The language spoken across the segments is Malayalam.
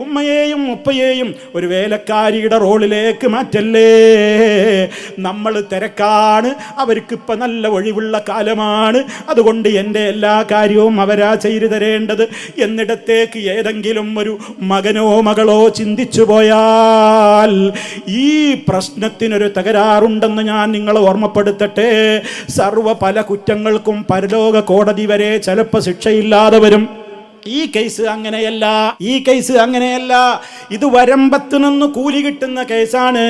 ഉമ്മയെയും ഉപ്പയെയും ഒരു വേലക്കാരിയുടെ റോളിലേക്ക് മാറ്റല്ലേ. നമ്മൾ തിരക്കാണ്, അവർക്കിപ്പോൾ നല്ല ഒഴിവുള്ള കാലമാണ്, അതുകൊണ്ട് എൻ്റെ എല്ലാ കാര്യവും അവരാ ചെയ്തു തരേണ്ടത് എന്നിടത്തേക്ക് ഏതെങ്കിലും ഒരു മകനോ മകളോ ചിന്തിച്ചു പോയാൽ ഈ പ്രശ്നത്തിനൊരു തകരാറുണ്ടെന്ന് ഞാൻ നിങ്ങളെ ഓർമ്മപ്പെടുത്തട്ടെ. പല കുറ്റങ്ങൾക്കും പരലോക കോടതി വരെ ചിലപ്പോൾ ശിക്ഷയില്ലാതെ വരും. ഈ കേസ് അങ്ങനെയല്ല. ഇത് വരമ്പത്ത് നിന്ന് കൂലി കിട്ടുന്ന കേസാണ്.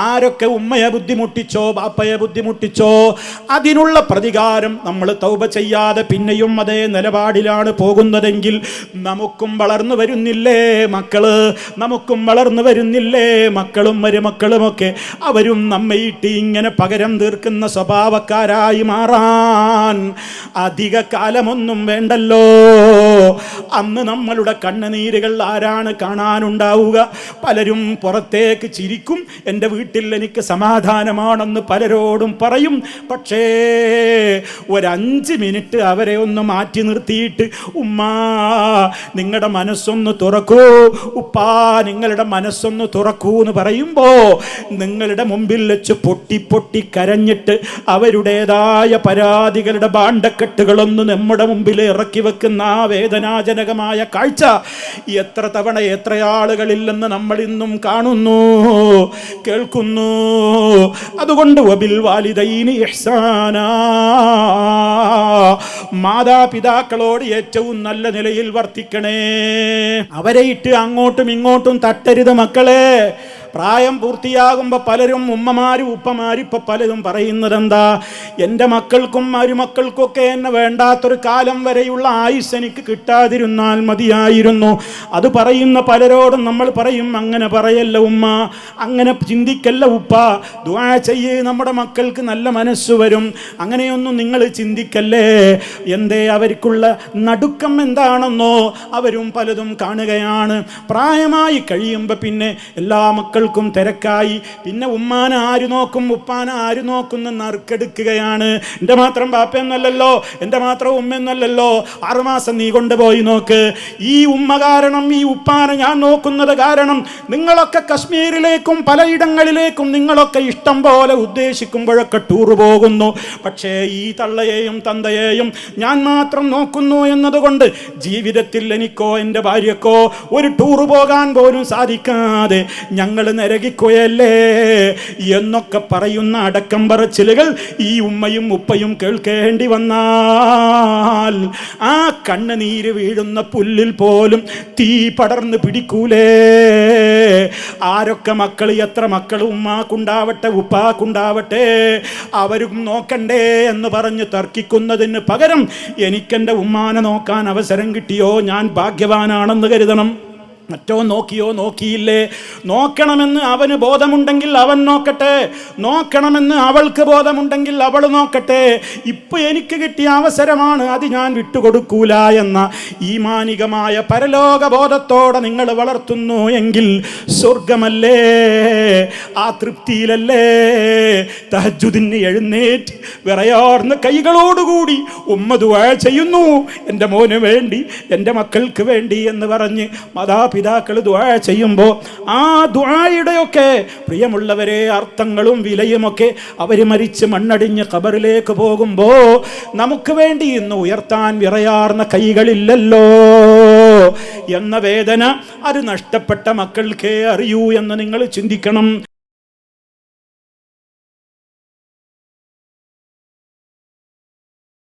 ആരൊക്കെ ഉമ്മയെ ബുദ്ധിമുട്ടിച്ചോ ബാപ്പയെ ബുദ്ധിമുട്ടിച്ചോ അതിനുള്ള പ്രതികാരം നമ്മൾ തൗബ ചെയ്യാതെ പിന്നെയും അതേ നിലപാടിലാണ് പോകുന്നതെങ്കിൽ നമുക്കും വളർന്നു വരുന്നില്ലേ മക്കള്, മക്കളും മരുമക്കളുമൊക്കെ അവരും നമ്മയിട്ട് ഇങ്ങനെ പകരം തീർക്കുന്ന സ്വഭാവക്കാരായി മാറാൻ അധിക കാലമൊന്നും വേണ്ടല്ലോ. അന്ന് നമ്മളുടെ കണ്ണുനീരുകൾ ആരാണ് കാണാനുണ്ടാവുക? പലരും പുറത്തേക്ക് ചിരിക്കും, എൻ്റെ വീട്ടിൽ എനിക്ക് സമാധാനമാണെന്ന് പലരോടും പറയും. പക്ഷേ ഒരു 5 മിനിറ്റ് അവരെ ഒന്ന് മാറ്റി നിർത്തിയിട്ട് ഉമ്മാ നിങ്ങളുടെ മനസ്സൊന്ന് തുറക്കൂ, ഉപ്പാ നിങ്ങളുടെ മനസ്സൊന്ന് തുറക്കൂ എന്ന് പറയുമ്പോൾ നിങ്ങളുടെ മുമ്പിൽ വെച്ച് പൊട്ടി പൊട്ടി കരഞ്ഞിട്ട് അവരുടേതായ പരാതികളുടെ ഭാണ്ഡക്കെട്ടുകളൊന്ന് നമ്മുടെ മുമ്പിൽ ഇറക്കി വെക്കുന്ന ആ വേദനാജനകമായ കാഴ്ച എത്ര തവണ എത്ര ആളുകളില്ലെന്ന് നമ്മൾ ഇന്നും കാണുന്നു, കേൾക്കുന്നു. അതുകൊണ്ട് വബിൽ വാലിദൈനി ഇഹ്സാനാ, മാതാപിതാക്കളോട് ഏറ്റവും നല്ല നിലയിൽ വർത്തിക്കണേ. അവരെ ഇട്ട് അങ്ങോട്ടും ഇങ്ങോട്ടും തട്ടരുത് മക്കളെ. പ്രായം പൂർത്തിയാകുമ്പോൾ പലരും ഉമ്മമാരും ഉപ്പമാരും ഇപ്പം പലരും പറയുന്നത് എന്താ, എൻ്റെ മക്കൾക്കും മരുമക്കൾക്കൊക്കെ എന്നെ വേണ്ടാത്തൊരു കാലം വരെയുള്ള ആയുസ് എനിക്ക് കിട്ടാതിരുന്നാൽ മതിയായിരുന്നു. അത് പറയുന്ന പലരോടും നമ്മൾ പറയും, അങ്ങനെ പറയല്ല ഉമ്മ, അങ്ങനെ ചിന്തിക്കല്ല ഉപ്പ, ദുആ ചെയ്യേ, നമ്മുടെ മക്കൾക്ക് നല്ല മനസ്സ് വരും. അങ്ങനെയൊന്നും നിങ്ങൾ ചിന്തിക്കല്ലേ. എന്തേ അവർക്കുള്ള നടുക്കം എന്താണെന്നോ അവരും പലതും കാണുകയാണ്. പ്രായമായി കഴിയുമ്പോൾ പിന്നെ എല്ലാ മക്കൾ തിരക്കായി, പിന്നെ ഉമ്മാനെ ആര് നോക്കും ഉപ്പാനെ ആര് നോക്കുന്ന നറുക്കെടുക്കുകയാണ്. എൻ്റെ മാത്രം ബാപ്പയെന്നല്ലല്ലോ, എൻ്റെ മാത്രം ഉമ്മയെന്നല്ലല്ലോ, 6 മാസം നീ കൊണ്ടുപോയി നോക്ക്. ഈ ഉമ്മ കാരണം, ഈ ഉപ്പാനെ ഞാൻ നോക്കുന്നത് കാരണം നിങ്ങളൊക്കെ കശ്മീരിലേക്കും പലയിടങ്ങളിലേക്കും നിങ്ങളൊക്കെ ഇഷ്ടം പോലെ ഉദ്ദേശിക്കുമ്പോഴൊക്കെ ടൂറ് പോകുന്നു. പക്ഷേ ഈ തള്ളയെയും തന്തയെയും ഞാൻ മാത്രം നോക്കുന്നു എന്നതുകൊണ്ട് ജീവിതത്തിൽ എനിക്കോ എൻ്റെ ഭാര്യക്കോ ഒരു ടൂറ് പോകാൻ പോലും സാധിക്കാതെ ഞങ്ങൾ നരകിക്കുകയല്ലേ എന്നൊക്കെ പറയുന്ന അടക്കം പറച്ചിലുകൾ ഈ ഉമ്മയും ഉപ്പയും കേൾക്കേണ്ടി വന്നാൽ ആ കണ്ണുനീര് വീഴുന്ന പുല്ലിൽ പോലും തീ പടർന്ന് പിടിക്കൂലേ. ആരൊക്കെ മക്കൾ, എത്ര മക്കൾ ഉമ്മാക്കുണ്ടാവട്ടെ ഉപ്പാക്കുണ്ടാവട്ടെ, അവരും നോക്കണ്ടേ എന്ന് പറഞ്ഞ് തർക്കിക്കുന്നതിന് പകരം എനിക്കെൻ്റെ ഉമ്മാനെ നോക്കാൻ അവസരം കിട്ടിയോ ഞാൻ ഭാഗ്യവാനാണെന്ന് കരുതണം. മറ്റോ നോക്കിയോ നോക്കിയില്ലേ, നോക്കണമെന്ന് അവന് ബോധമുണ്ടെങ്കിൽ അവൻ നോക്കട്ടെ, നോക്കണമെന്ന് അവൾക്ക് ബോധമുണ്ടെങ്കിൽ അവൾ നോക്കട്ടെ. ഇപ്പം എനിക്ക് കിട്ടിയ അവസരമാണ്, അത് ഞാൻ വിട്ടുകൊടുക്കൂല എന്ന ഈമാനികമായ പരലോക ബോധത്തോടെ നിങ്ങൾ വളർത്തുന്നു എങ്കിൽ സ്വർഗമല്ലേ, ആ തൃപ്തിയിലല്ലേ തഹജ്ജുദിന് എഴുന്നേറ്റ് വിറയാർന്ന കൈകളോടുകൂടി ഉമ്മ ദുആ ചെയ്യുന്നു, എൻ്റെ മോന് വേണ്ടി, എൻ്റെ മക്കൾക്ക് വേണ്ടി എന്ന് പറഞ്ഞ് മാതാപിതാക്കൾ ദുആ ചെയ്യുമ്പോൾ ആ ദുആയുടെയൊക്കെ പ്രിയമുള്ളവരെ അർത്ഥങ്ങളും വിലയുമൊക്കെ അവർ മരിച്ച് മണ്ണടിഞ്ഞ് ഖബറിലേക്ക് പോകുമ്പോൾ നമുക്ക് വേണ്ടി ഇന്ന് ഉയർത്താൻ വിറയാർന്ന കൈകളില്ലല്ലോ എന്ന വേദന അത് നഷ്ടപ്പെട്ട മക്കൾക്കേ അറിയൂ എന്ന് നിങ്ങൾ ചിന്തിക്കണം.